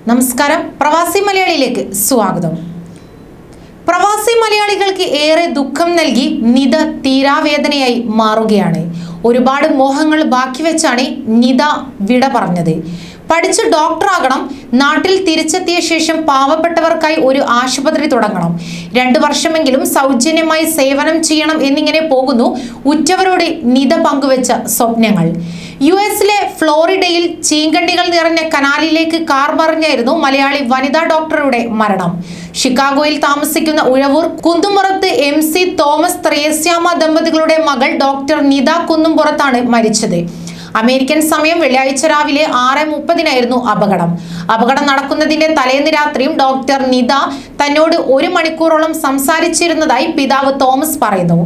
നമസ്കാരം. പ്രവാസി മലയാളിയിലേക്ക് സ്വാഗതം. പ്രവാസി മലയാളികൾക്ക് ഏറെ ദുഃഖം നൽകി നിത തീരാവേദനയായി മാറുകയാണ്. ഒരുപാട് മോഹങ്ങൾ ബാക്കി വെച്ചാണ് നിത വിട പറഞ്ഞത്. പഠിച്ച് ഡോക്ടറാകണം, നാട്ടിൽ തിരിച്ചെത്തിയ ശേഷം പാവപ്പെട്ടവർക്കായി ഒരു ആശുപത്രി തുടങ്ങണം, 2 വർഷമെങ്കിലും സൗജന്യമായി സേവനം ചെയ്യണം എന്നിങ്ങനെ പോകുന്നു ഉറ്റവരോട് നിത പങ്കുവെച്ച സ്വപ്നങ്ങൾ. US-ലെ ഫ്ലോറിഡയിൽ ചീങ്കണ്ണികൾ നിറഞ്ഞ കനാലിലേക്ക് കാർ മറിഞ്ഞായിരുന്നു മലയാളി വനിതാ ഡോക്ടറുടെ മരണം. ഷിക്കാഗോയിൽ താമസിക്കുന്ന ഉഴവൂർ കുന്നുംപുറത്ത് MC തോമസ് ത്രേസ്യാമ്മ ദമ്പതികളുടെ മകൾ ഡോക്ടർ നിത കുന്നുംപുറത്താണ് മരിച്ചത്. അമേരിക്കൻ സമയം വെള്ളിയാഴ്ച രാവിലെ 6:30 അപകടം നടക്കുന്നതിന്റെ തലേന്ന് രാത്രിയും ഡോക്ടർ നിത തന്നോട് 1 മണിക്കൂറോളം സംസാരിച്ചിരുന്നതായി പിതാവ് തോമസ് പറയുന്നു.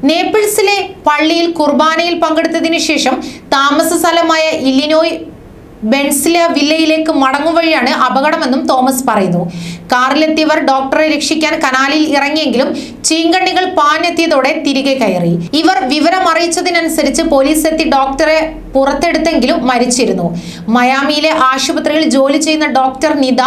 നേപ്പിൾസിലെ പള്ളിയിൽ കുർബാനയിൽ പങ്കെടുത്തതിനു ശേഷം താമസ സ്ഥലമായ ഇല്ലിനോയ് ബെൻസില വില്ലയിലേക്ക് മടങ്ങും വഴിയാണ് അപകടമെന്നും തോമസ് പറയുന്നു. കാറിലെത്തിയവർ ഡോക്ടറെ രക്ഷിക്കാൻ കനാലിൽ ഇറങ്ങിയെങ്കിലും ചീങ്കണ്ണികൾ പാഞ്ഞെത്തിയതോടെ തിരികെ കയറി. ഇവർ വിവരം അറിയിച്ചതിനനുസരിച്ച് പോലീസ് എത്തി ഡോക്ടറെ പുറത്തെടുത്തെങ്കിലും മരിച്ചിരുന്നു. മയാമിയിലെ ആശുപത്രിയിൽ ജോലി ചെയ്യുന്ന ഡോക്ടർ നിത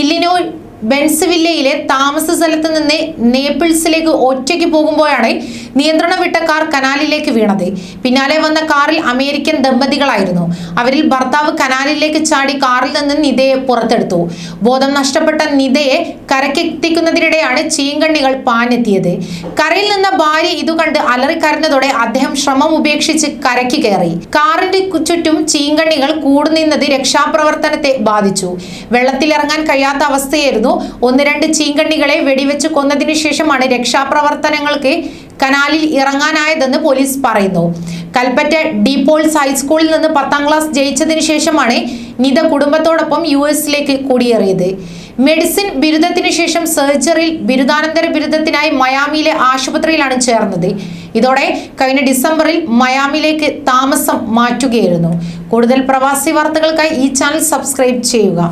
ഇല്ലിനോയ് ബെൻസിവില്ലയിലെ താമസ സ്ഥലത്ത് നിന്ന് നേപ്പിൾസിലേക്ക് ഒറ്റയ്ക്ക് പോകുമ്പോഴാണ് നിയന്ത്രണം വിട്ട കാർ കനാലിലേക്ക് വീണത്. പിന്നാലെ വന്ന കാറിൽ അമേരിക്കൻ ദമ്പതികളായിരുന്നു. അവരിൽ ഭർത്താവ് കനാലിലേക്ക് ചാടി കാറിൽ നിന്ന് നിതയെ പുറത്തെടുത്തു. ബോധം നഷ്ടപ്പെട്ട നിതയെ കരക്കെത്തിക്കുന്നതിനിടെയാണ് ചീങ്കണ്ണികൾ പാഞ്ഞെത്തിയത്. കരയിൽ നിന്ന ഭാര്യ ഇതു കണ്ട് അലറിക്കരഞ്ഞതോടെ അദ്ദേഹം ശ്രമം ഉപേക്ഷിച്ച് കരയ്ക്ക് കയറി. കാറിന്റെ ചുറ്റും ചീങ്കണ്ണികൾ കൂടുനിന്നത് രക്ഷാപ്രവർത്തനത്തെ ബാധിച്ചു. വെള്ളത്തിലിറങ്ങാൻ കഴിയാത്ത അവസ്ഥയായിരുന്നു. 1-2 ചീങ്കണ്ണികളെ വെടിവെച്ച് കൊന്നതിനു ശേഷമാണ് രക്ഷാപ്രവർത്തനങ്ങൾക്ക് കനാലിൽ ഇറങ്ങാനായതെന്ന് പോലീസ് പറയുന്നു. കൽപ്പറ്റ ഡീപോൾസ് ഹൈസ്കൂളിൽ നിന്ന് 10ാം ക്ലാസ് ജയിച്ചതിനു ശേഷമാണ് നിത കുടുംബത്തോടൊപ്പം US-ലേക്ക് കുടിയേറിയത്. മെഡിസിൻ ബിരുദത്തിനു ശേഷം സർജറിയിൽ ബിരുദാനന്തര ബിരുദത്തിനായി മയാമിയിലെ ആശുപത്രിയിലാണ് ചേർന്നത്. ഇതോടെ കഴിഞ്ഞ ഡിസംബറിൽ മയാമിയിലേക്ക് താമസം മാറ്റുകയായിരുന്നു. കൂടുതൽ പ്രവാസി വാർത്തകൾക്കായി ഈ ചാനൽ സബ്സ്ക്രൈബ് ചെയ്യുക.